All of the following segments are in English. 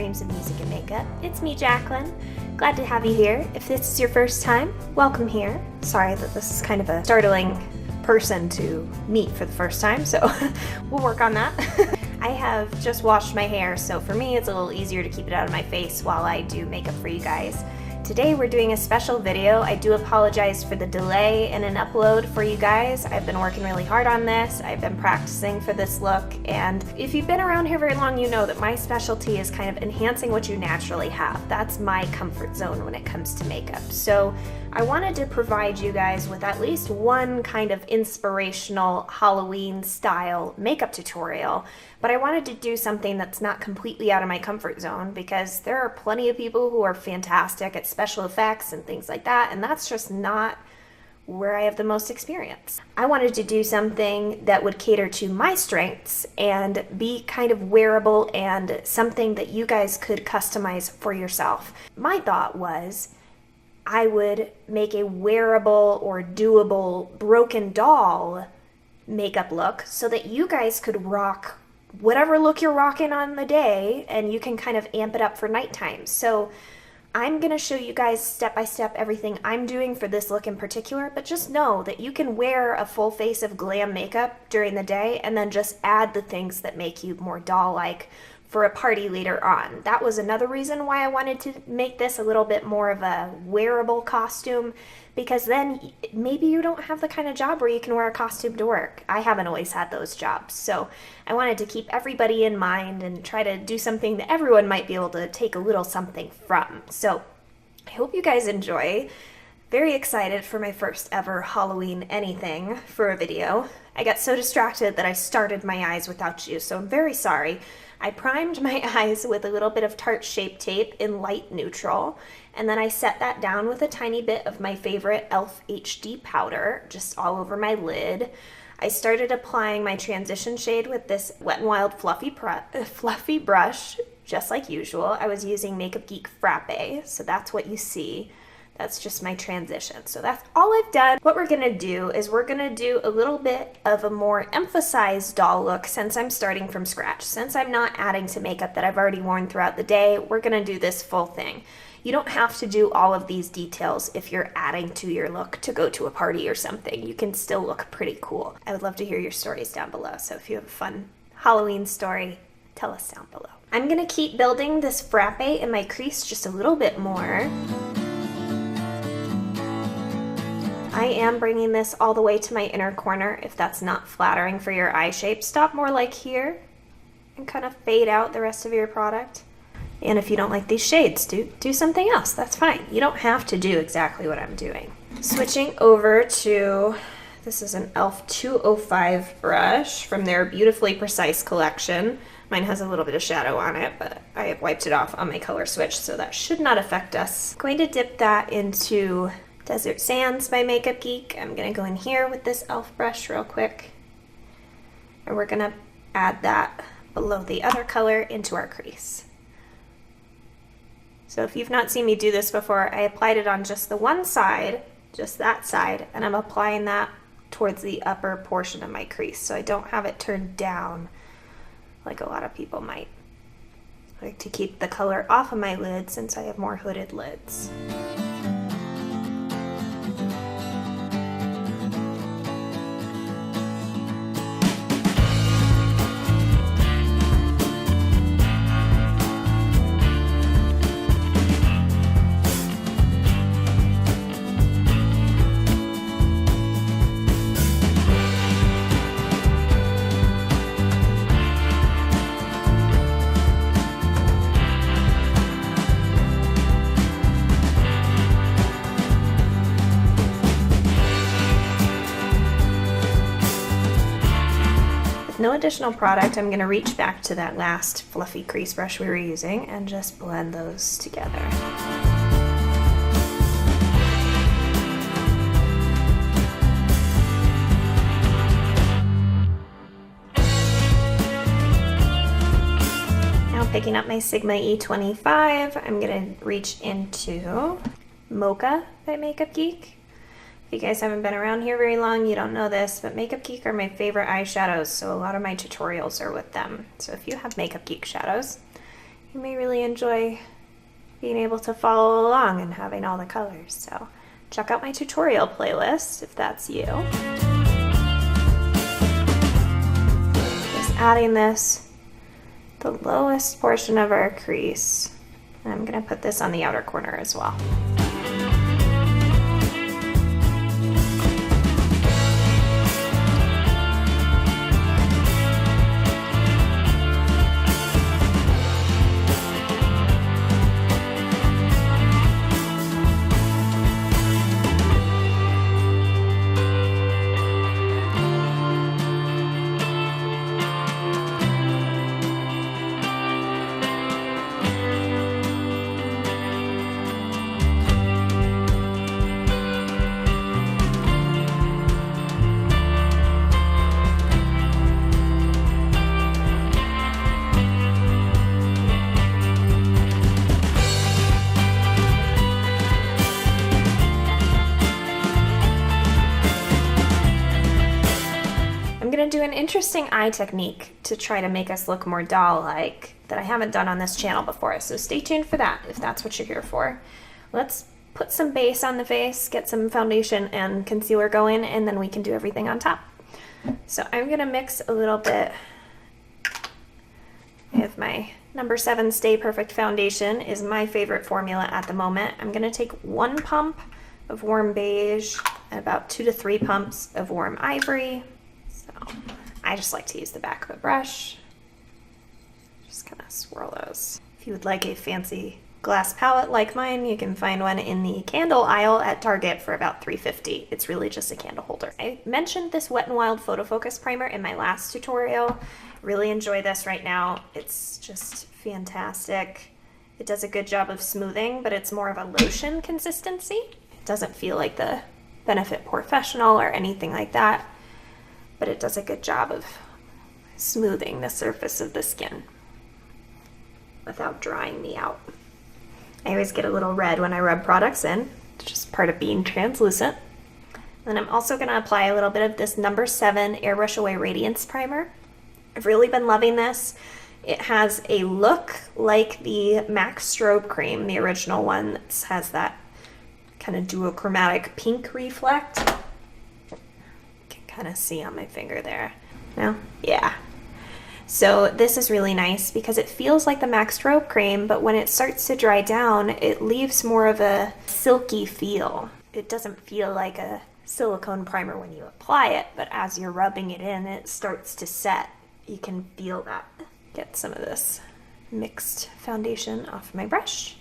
dreams of music and makeup. It's me, Jacqueline. Glad to have you here. If this is your first time, welcome here. Sorry that this is kind of a startling person to meet for the first time, so we'll work on that. I have just washed my hair, so for me it's a little easier to keep it out of my face while I do makeup for you guys. Today we're doing a special video. I do apologize for the delay in an upload for you guys. I've been working really hard on this. I've been practicing for this look, and if you've been around here very long, you know that my specialty is kind of enhancing what you naturally have. That's my comfort zone when it comes to makeup. So I wanted to provide you guys with at least one kind of inspirational Halloween style makeup tutorial, but I wanted to do something that's not completely out of my comfort zone because there are plenty of people who are fantastic at special effects and things like that, and that's just not where I have the most experience. I wanted to do something that would cater to my strengths and be kind of wearable and something that you guys could customize for yourself. My thought was I would make a wearable or doable broken doll makeup look so that you guys could rock whatever look you're rocking on the day, and you can kind of amp it up for nighttime. So I'm gonna show you guys step by step everything I'm doing for this look in particular, but just know that you can wear a full face of glam makeup during the day and then just add the things that make you more doll-like for a party later on. That was another reason why I wanted to make this a little bit more of a wearable costume, because then maybe you don't have the kind of job where you can wear a costume to work. I haven't always had those jobs, so I wanted to keep everybody in mind and try to do something that everyone might be able to take a little something from. So I hope you guys enjoy. Very excited for my first ever Halloween anything for a video. I got so distracted that I started my eyes without you, so I'm very sorry. I primed my eyes with a little bit of Tarte Shape Tape in light neutral, and then I set that down with a tiny bit of my favorite e.l.f. HD powder just all over my lid. I started applying my transition shade with this Wet n Wild fluffy brush, just like usual. I was using Makeup Geek Frappe, so that's what you see. That's just my transition. So that's all I've done. What we're gonna do is we're gonna do a little bit of a more emphasized doll look since I'm starting from scratch. Since I'm not adding to makeup that I've already worn throughout the day, we're gonna do this full thing. You don't have to do all of these details if you're adding to your look to go to a party or something. You can still look pretty cool. I would love to hear your stories down below. So if you have a fun Halloween story, tell us down below. I'm gonna keep building this frappe in my crease just a little bit more. I am bringing this all the way to my inner corner. If that's not flattering for your eye shape, stop more like here and kind of fade out the rest of your product. And if you don't like these shades, do something else. That's fine. You don't have to do exactly what I'm doing. Switching over to, this is an e.l.f. 205 brush from their Beautifully Precise collection. Mine has a little bit of shadow on it, but I have wiped it off on my color switch, so that should not affect us. I'm going to dip that into Desert Sands by Makeup Geek. I'm gonna go in here with this e.l.f. brush real quick, and we're gonna add that below the other color into our crease. So if you've not seen me do this before, I applied it on just the one side, just that side, and I'm applying that towards the upper portion of my crease, so I don't have it turned down like a lot of people might. I like to keep the color off of my lid since I have more hooded lids. No additional product, I'm going to reach back to that last fluffy crease brush we were using and just blend those together. Now picking up my Sigma E25, I'm going to reach into Mocha by Makeup Geek. If you guys haven't been around here very long, you don't know this, but Makeup Geek are my favorite eyeshadows, so a lot of my tutorials are with them. So if you have Makeup Geek shadows, you may really enjoy being able to follow along and having all the colors. So check out my tutorial playlist if that's you. Just adding this, the lowest portion of our crease. And I'm gonna put this on the outer corner as well. Do an interesting eye technique to try to make us look more doll-like that I haven't done on this channel before, so stay tuned for that if that's what you're here for. Let's put some base on the face, get some foundation and concealer going, and then we can do everything on top. So I'm gonna mix a little bit. I have my No7 Stay Perfect foundation, is my favorite formula at the moment. I'm gonna take 1 pump of warm beige and about 2 to 3 pumps of warm ivory. I just like to use the back of a brush. Just kind of swirl those. If you would like a fancy glass palette like mine, you can find one in the candle aisle at Target for about $3.50. It's really just a candle holder. I mentioned this Wet n Wild Photo Focus Primer in my last tutorial. Really enjoy this right now. It's just fantastic. It does a good job of smoothing, but it's more of a lotion consistency. It doesn't feel like the Benefit Professional or anything like that, but it does a good job of smoothing the surface of the skin without drying me out. I always get a little red when I rub products in. It's just part of being translucent. Then I'm also going to apply a little bit of this No7 Airbrush Away Radiance Primer. I've really been loving this. It has a look like the MAC Strobe Cream, the original one that has that kind of duochromatic pink reflect. Kind of see on my finger there. No? Yeah. So this is really nice because it feels like the MAC Strobe Cream, but when it starts to dry down, it leaves more of a silky feel. It doesn't feel like a silicone primer when you apply it, but as you're rubbing it in, it starts to set. You can feel that. Get some of this mixed foundation off my brush.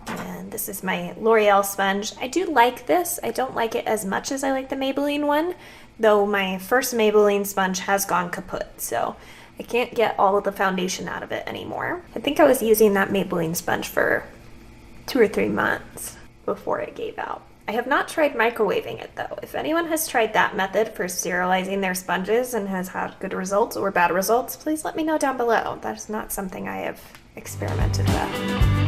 And this is my L'Oreal sponge. I do like this. I don't like it as much as I like the Maybelline one, though my first Maybelline sponge has gone kaput, so I can't get all of the foundation out of it anymore. I think I was using that Maybelline sponge for 2 or 3 months before it gave out. I have not tried microwaving it though. If anyone has tried that method for sterilizing their sponges and has had good results or bad results, please let me know down below. That is not something I have experimented with.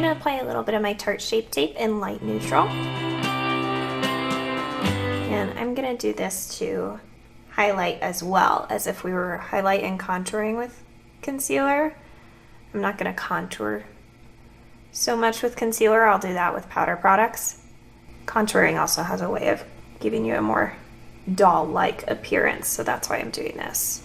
Apply a little bit of my Tarte Shape Tape in light neutral. And I'm going to do this to highlight as well, as if we were highlight and contouring with concealer. I'm not going to contour so much with concealer. I'll do that with powder products. Contouring also has a way of giving you a more doll-like appearance, so that's why I'm doing this.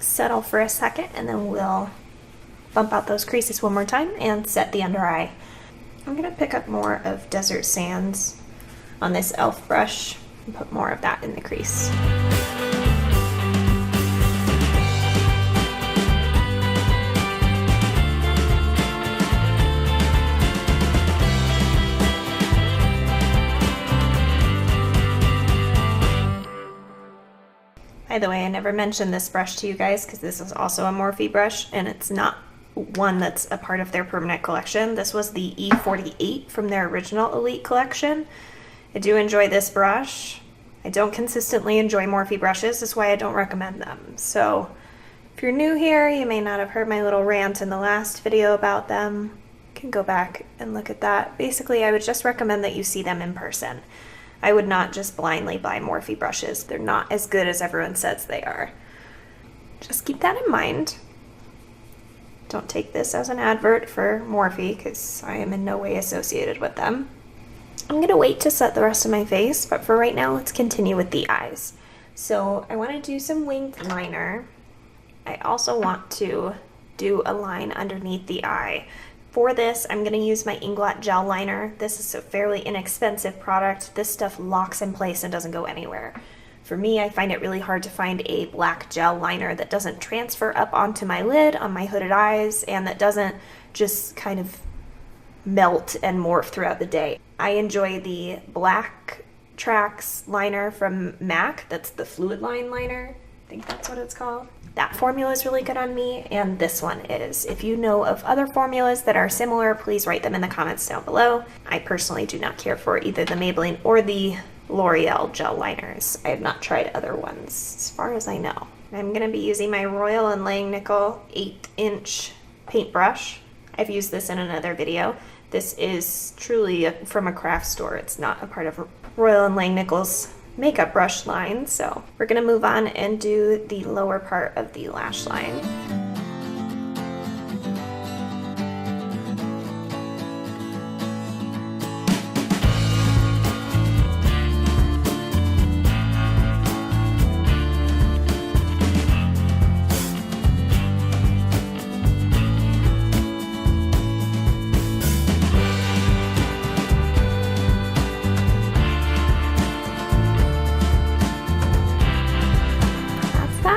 Settle for a second, and then we'll bump out those creases one more time and set the under eye. I'm going to pick up more of Desert Sands on this e.l.f. brush and put more of that in the crease. By the way, I never mentioned this brush to you guys because this is also a Morphe brush and it's not one that's a part of their permanent collection. This was the E48 from their original Elite collection. I do enjoy this brush. I don't consistently enjoy Morphe brushes, that's why I don't recommend them. So if you're new here, you may not have heard my little rant in the last video about them. You can go back and look at that. Basically, I would just recommend that you see them in person. I would not just blindly buy Morphe brushes. They're not as good as everyone says they are. Just keep that in mind. Don't take this as an advert for Morphe because I am in no way associated with them. I'm gonna wait to set the rest of my face, but for right now, let's continue with the eyes. So I wanna do some winged liner. I also want to do a line underneath the eye. For this, I'm going to use my Inglot gel liner. This is a fairly inexpensive product. This stuff locks in place and doesn't go anywhere. For me, I find it really hard to find a black gel liner that doesn't transfer up onto my lid on my hooded eyes and that doesn't just kind of melt and morph throughout the day. I enjoy the Black Tracks liner from MAC. That's the fluid line liner. I think that's what it's called. That formula is really good on me, and this one is. If you know of other formulas that are similar, please write them in the comments down below. I personally do not care for either the Maybelline or the L'Oreal gel liners. I have not tried other ones, as far as I know. I'm going to be using my Royal and Langnickel 8-inch paintbrush. I've used this in another video. This is truly from a craft store. It's not a part of Royal and Langnickel's makeup brush line, so we're gonna move on and do the lower part of the lash line.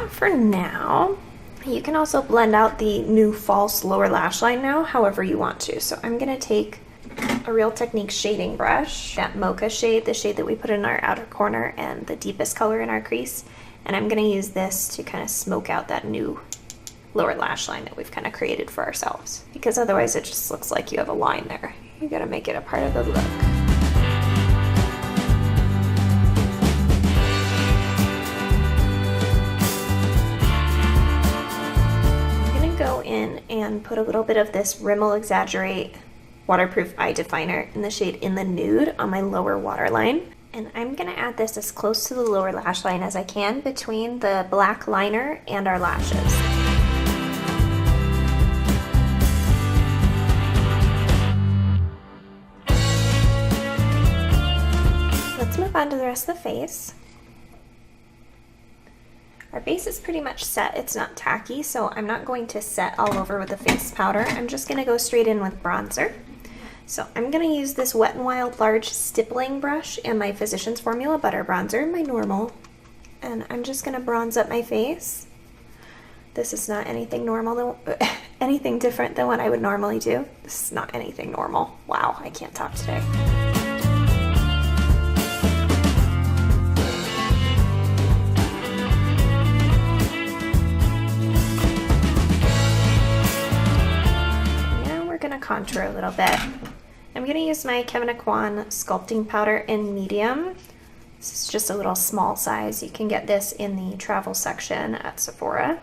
For now, you can also blend out the new false lower lash line now however you want to. So I'm going to take a Real Technique shading brush, that Mocha shade, the shade that we put in our outer corner and the deepest color in our crease, and I'm going to use this to kind of smoke out that new lower lash line that we've kind of created for ourselves, because otherwise it just looks like you have a line there. You got to make it a part of the look. In and put a little bit of this Rimmel Exaggerate waterproof eye definer in the shade In the Nude on my lower waterline. And I'm going to add this as close to the lower lash line as I can between the black liner and our lashes. Let's move on to the rest of the face. Our base is pretty much set. It's not tacky, so I'm not going to set all over with the face powder. I'm just going to go straight in with bronzer. So I'm going to use this Wet n Wild large stippling brush and my Physicians Formula butter bronzer, my normal. And I'm just going to bronze up my face. This is not anything normal, anything different than what I would normally do. This is not anything normal. Wow, I can't talk today. Contour a little bit. I'm going to use my Kevyn Aucoin sculpting powder in medium. This is just a little small size. You can get this in the travel section at Sephora.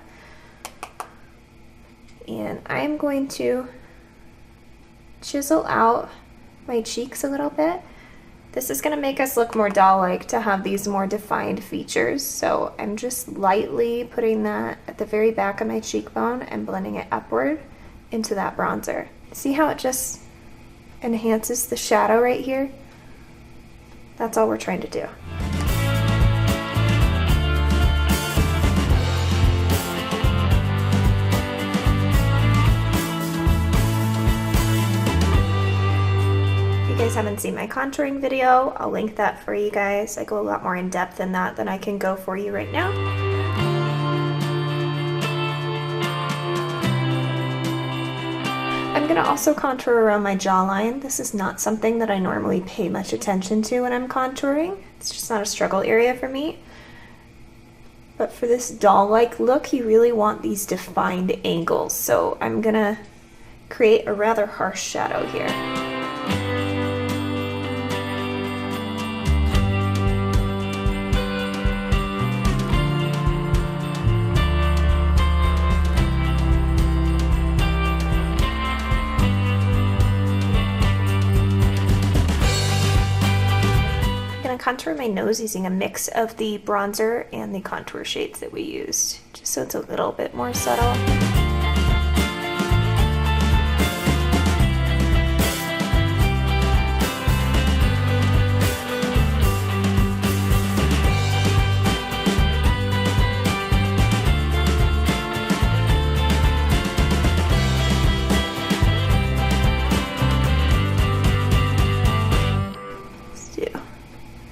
And I am going to chisel out my cheeks a little bit. This is going to make us look more doll-like to have these more defined features. So I'm just lightly putting that at the very back of my cheekbone and blending it upward into that bronzer. See how it just enhances the shadow right here? That's all we're trying to do. If you guys haven't seen my contouring video, I'll link that for you guys. I go a lot more in depth in that than I can go for you right now. I'm going to also contour around my jawline. This is not something that I normally pay much attention to when I'm contouring. It's just not a struggle area for me. But for this doll-like look, you really want these defined angles. So I'm gonna create a rather harsh shadow here. Contour my nose using a mix of the bronzer and the contour shades that we used, just so it's a little bit more subtle.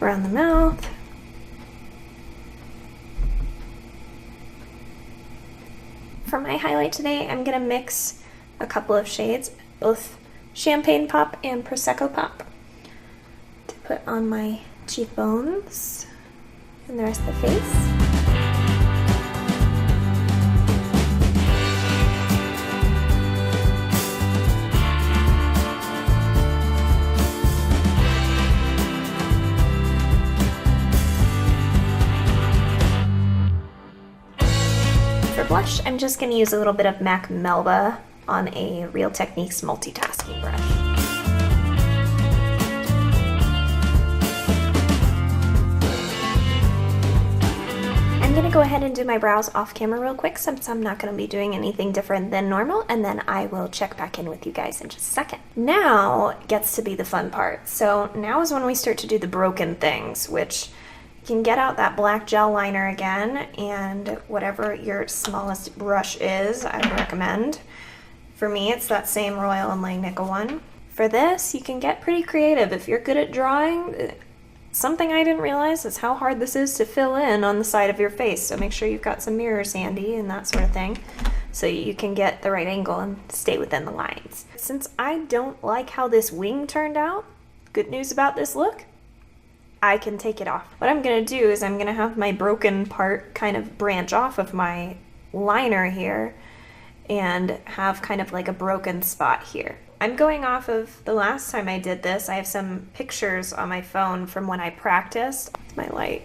Around the mouth. For my highlight today, I'm going to mix a couple of shades, both Champagne Pop and Prosecco Pop, to put on my cheekbones and the rest of the face. Blush, I'm just going to use a little bit of MAC Melba on a Real Techniques multitasking brush. I'm going to go ahead and do my brows off camera real quick since I'm not going to be doing anything different than normal, and then I will check back in with you guys in just a second. Now gets to be the fun part. So now is when we start to do the broken things, which can get out that black gel liner again, and whatever your smallest brush is, I would recommend. For me, it's that same Royal and Langnickel one. For this, you can get pretty creative. If you're good at drawing, something I didn't realize is how hard this is to fill in on the side of your face, so make sure you've got some mirrors handy and that sort of thing, so you can get the right angle and stay within the lines. Since I don't like how this wing turned out, good news about this look, I can take it off. What I'm gonna do is I'm gonna have my broken part kind of branch off of my liner here and have kind of like a broken spot here. I'm going off of the last time I did this. I have some pictures on my phone from when I practiced. My light,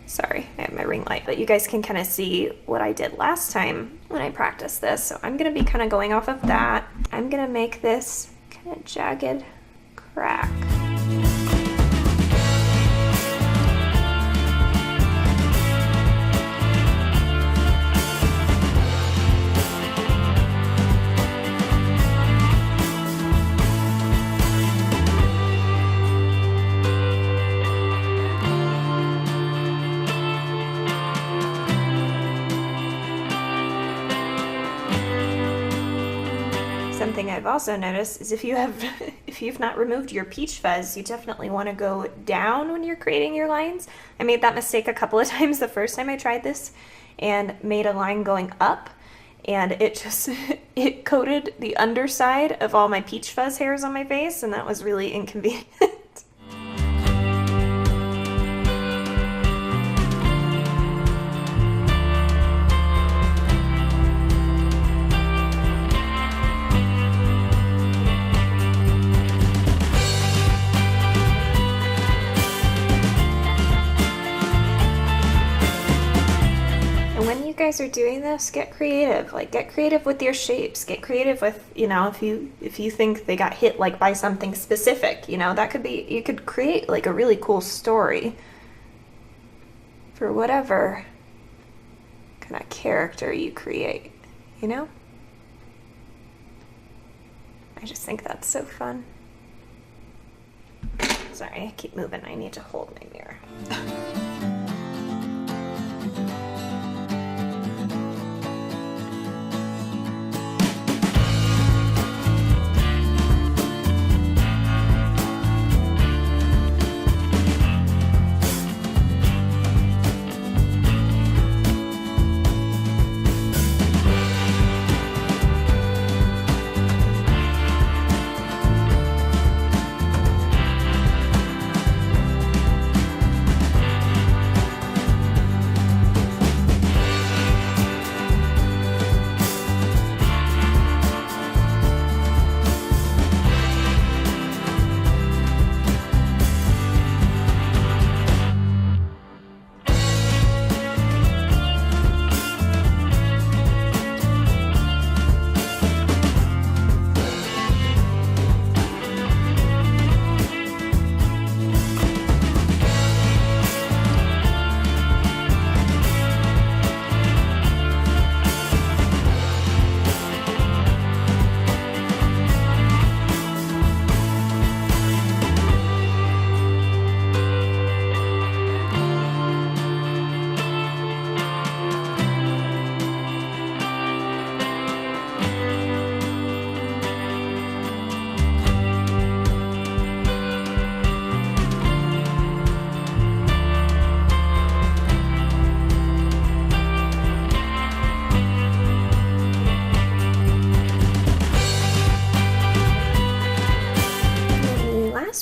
sorry, I have my ring light, but you guys can kind of see what I did last time when I practiced this. So I'm gonna be kind of going off of that. I'm gonna make this kind of jagged crack. Something I've also noticed is if you've not removed your peach fuzz, you definitely want to go down when you're creating your lines. I made that mistake a couple of times the first time I tried this and made a line going up, and it coated the underside of all my peach fuzz hairs on my face, and that was really inconvenient. Guys are doing this, get creative. Like, get creative with your shapes, get creative with, you know, if you think they got hit like by something specific, you know, that could be, you could create like a really cool story for whatever kind of character you create, you know. I just think that's so fun. Sorry, I keep moving, I need to hold my mirror.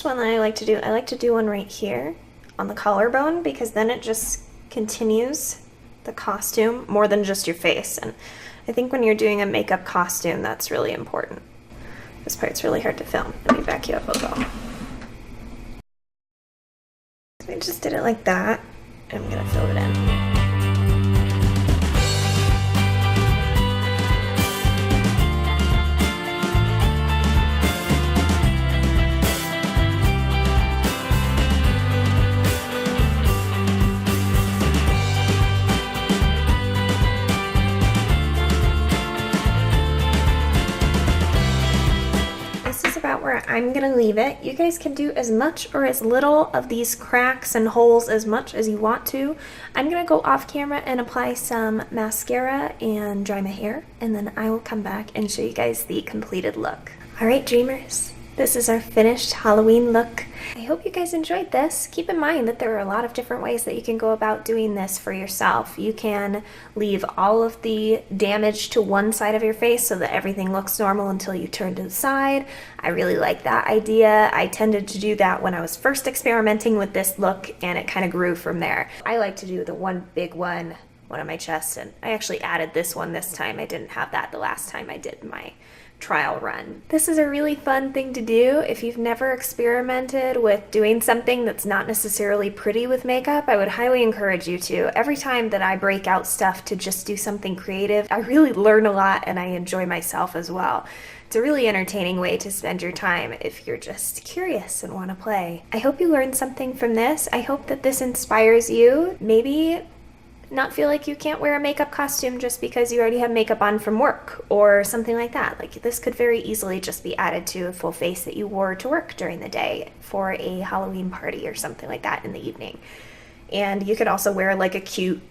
closest one that I like to do one right here on the collarbone, because then it just continues the costume more than just your face. And I think when you're doing a makeup costume, that's really important. This part's really hard to film. Let me back you up a little. So I just did it like that. I'm gonna fill it in. Where I'm gonna leave it. You guys can do as much or as little of these cracks and holes as much as you want to. I'm gonna go off camera and apply some mascara and dry my hair, and then I will come back and show you guys the completed look. All right, dreamers, this is our finished Halloween look. I hope you guys enjoyed this. Keep in mind that there are a lot of different ways that you can go about doing this for yourself. You can leave all of the damage to one side of your face so that everything looks normal until you turn to the side. I really like that idea. I tended to do that when I was first experimenting with this look, and it kind of grew from there. I like to do the one big one on my chest, and I actually added this one this time. I didn't have that the last time I did my trial run. This is a really fun thing to do. If you've never experimented with doing something that's not necessarily pretty with makeup, I would highly encourage you to. Every time that I break out stuff to just do something creative, I really learn a lot and I enjoy myself as well. It's a really entertaining way to spend your time if you're just curious and want to play. I hope you learned something from this. I hope that this inspires you. Maybe not feel like you can't wear a makeup costume just because you already have makeup on from work or something like that. Like, this could very easily just be added to a full face that you wore to work during the day for a Halloween party or something like that in the evening. And you could also wear like a cute,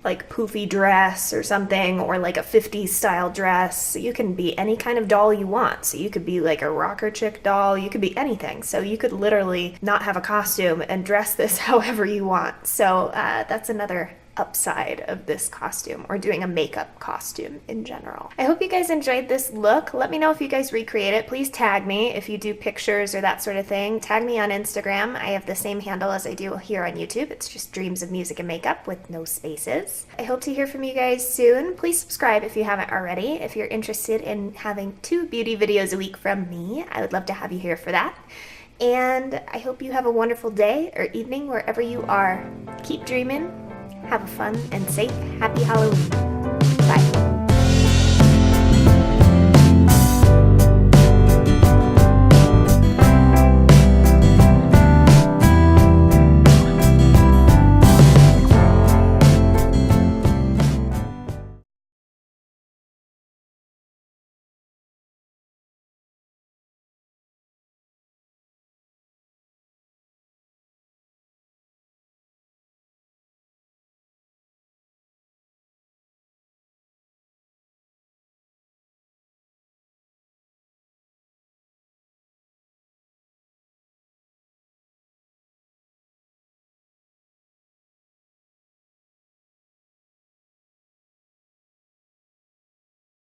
like poofy dress or something, or like a 50s style dress. You can be any kind of doll you want. So you could be like a rocker chick doll, you could be anything. So you could literally not have a costume and dress this however you want. So that's another upside of this costume, or doing a makeup costume in general. I hope you guys enjoyed this look. Let me know if you guys recreate it. Please tag me if you do pictures or that sort of thing. Tag me on Instagram. I have the same handle as I do here on YouTube. It's just Dreams of Music and Makeup with no spaces. I hope to hear from you guys soon. Please subscribe if you haven't already. If you're interested in having 2 beauty videos a week from me, I would love to have you here for that. And I hope you have a wonderful day or evening wherever you are. Keep dreaming. Have a fun and safe, happy Halloween.